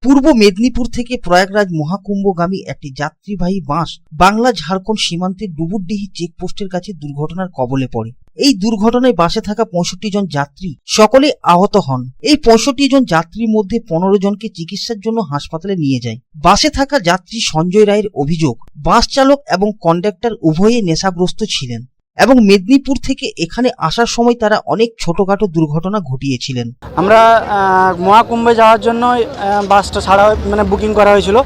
পূর্ব মেদিনীপুর থেকে প্রয়াগরাজ মহাকুম্ভগামী একটি যাত্রীবাহী বাস বাংলা ঝাড়খণ্ড সীমান্তের ডুবুরডিহি চেকপোস্টের কাছে দুর্ঘটনার কবলে পড়ে। এই দুর্ঘটনায় বাসে থাকা 65 জন যাত্রী সকলে আহত হন। এই 65 জন যাত্রীর মধ্যে 15 জনকে চিকিৎসার জন্য হাসপাতালে নিয়ে যায়। বাসে থাকা যাত্রী সঞ্জয় রায়ের অভিযোগ, বাস চালক এবং কন্ডাক্টর উভয়ে নেশাগ্রস্ত ছিলেন এবং মেদিনীপুর থেকে এখানে আসার সময় তারা অনেক ছোটখাটো দুর্ঘটনা ঘটিয়েছিলেন। আমরা মহাকুম্ভে যাওয়ার জন্য বাসটা ছাড়া বুকিং করা হয়েছিল।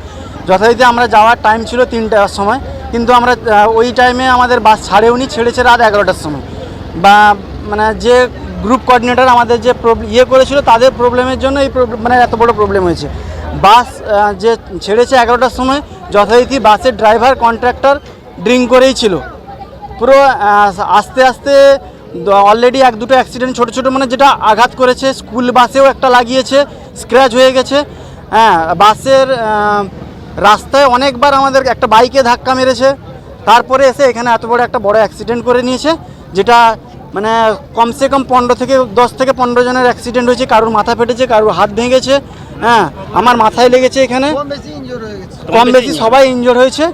যথারীতি আমরা যাওয়ার টাইম ছিল 3টার সময়, কিন্তু আমরা ওই টাইমে আমাদের বাস ছাড়েওনি, ছেড়েছে রাত 11টার সময়। যে গ্রুপ কোঅর্ডিনেটর আমাদের যে করেছিল তাদের প্রবলেমের জন্য এই এত বড় প্রবলেম হয়েছে। বাস যে ছেড়েছে 11টার সময়, যথারীতি বাসের ড্রাইভার কন্ট্রাক্টর ড্রিঙ্ক করেই ছিল। পুরো আস্তে আস্তে অলরেডি 1-2টো অ্যাক্সিডেন্ট ছোটো ছোটো যেটা আঘাত করেছে। স্কুল বাসেও একটা লাগিয়েছে, স্ক্র্যাচ হয়ে গেছে। বাসের রাস্তায় অনেকবার আমাদের একটা বাইকে ধাক্কা মেরেছে, তারপরে এসে এখানে এত বড় একটা অ্যাক্সিডেন্ট করে নিয়েছে, যেটা কমসে কম 10 থেকে 15 জনের অ্যাক্সিডেন্ট হয়েছে। কারোর মাথা ফেটেছে, কারোর হাত ভেঙেছে, আমার মাথায় লেগেছে, এখানে কম বেশি সবাই ইনজোর হয়েছে।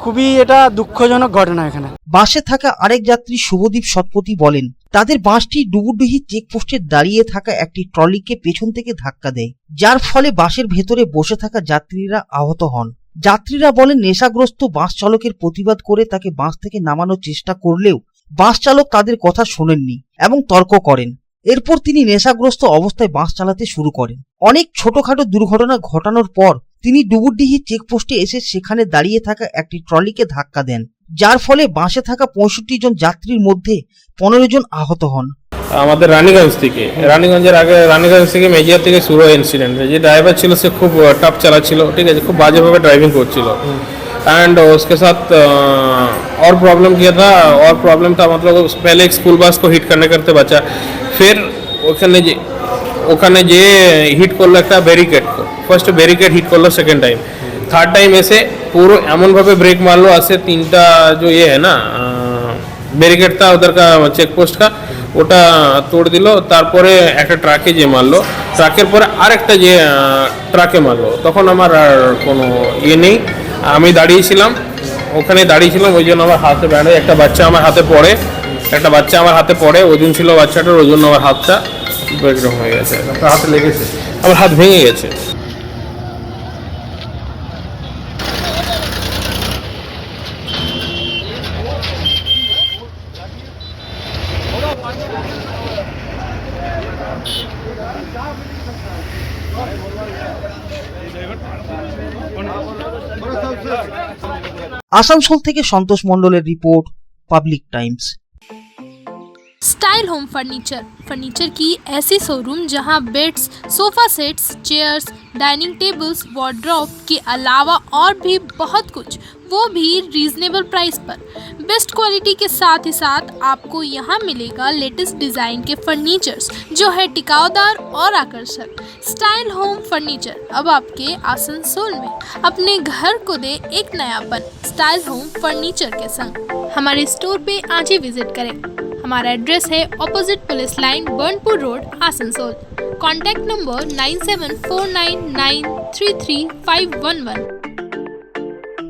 খুবই এটা দুঃখজনক ঘটনা। এখানে বাসে থাকা আরেক যাত্রী শুভদীপ শতপথী বলেন, তাদের বাসটি ডুবুরডিহি চেকপোস্টে দাঁড়িয়ে থাকা একটি ট্রলিকে পেছন থেকে ধাক্কা দেয়, যার ফলে বাসের ভেতরে বসে থাকা যাত্রীরা আহত হন। যাত্রীরা বলেন, নেশাগ্রস্ত বাস চালকের প্রতিবাদ করে তাকে বাস থেকে নামানোর চেষ্টা করলেও বাস চালক তাদের কথা শোনেননি এবং তর্ক করেন। এরপর তিনি নেশাগ্রস্ত অবস্থায় বাস চালাতে শুরু করেন। অনেক ছোটখাটো দুর্ঘটনা ঘটানোর পর তিনি ডুবুরডিহি চেকপোস্টে এসে সেখানে দাঁড়িয়ে থাকা একটি ট্রলিকে ধাক্কা দেন, যার ফলে বাসে থাকা 65 জন যাত্রীর মধ্যে 15 জন আহত হন। আমাদের রানীগঞ্জ থেকে মেজিয়া থেকে শুরু হয় ইনসিডেন্ট। যে ড্রাইভার ছিল সে খুব টাফ চালাচ্ছিল, ঠিক আছে, খুব বাজেভাবে ড্রাইভিং করছিল। एंड उसके साथ और प्रॉब्लम किया था, मतलब पहले एक स्कूल बस को हिट करते बचा, फिर ওখানে যে হিট করলো একটা ব্যারিকেড, ফার্স্ট ব্যারিকেড হিট করলো, সেকেন্ড টাইম, থার্ড টাইম এসে পুরো এমনভাবে ব্রেক মারলো, আসে 3টা जो ये है ना ব্যারিকেড था उधर का চেকপোস্ট का, ওটা তোড় দিল। তারপরে একটা ট্রাকে যে মারলো, ট্রাকের পরে আরেকটা যে ট্রাকে মারলো। তখন আমার আর কোনো নেই, আমি দাঁড়িয়েছিলাম, ওই জন্য আমার হাতে ব্যান্ডেজ। একটা বাচ্চা আমার হাতে পড়ে, ওজন ছিল বাচ্চাটার, ওই জন্য আমার হাতটা ব্রেকডাউন হয়ে গেছে। হাতে লেগেছে, আমার হাত ভেঙে গেছে। আসানসোল থেকে সন্তোষ মণ্ডলের report, public Times. Style home furniture की ऐसी शोरूम जहां beds, sofa sets, chairs, dining tables, wardrobe के अलावा और भी बहुत कुछ, वो भी रीजनेबल प्राइस पर। बेस्ट क्वालिटी के साथ ही साथ आपको यहाँ मिलेगा लेटेस्ट डिज़ाइन के फर्नीचर्स जो है टिकाऊदार और आकर्षक। स्टाइल होम फर्नीचर अब आपके आसनसोल में। अपने घर को दे एक नयापन स्टाइल होम फर्नीचर के संग। हमारे स्टोर पे आज ही विजिट करें। हमारा एड्रेस है opposite police line, Burnpur road, Asansol. Contact number 9749933511।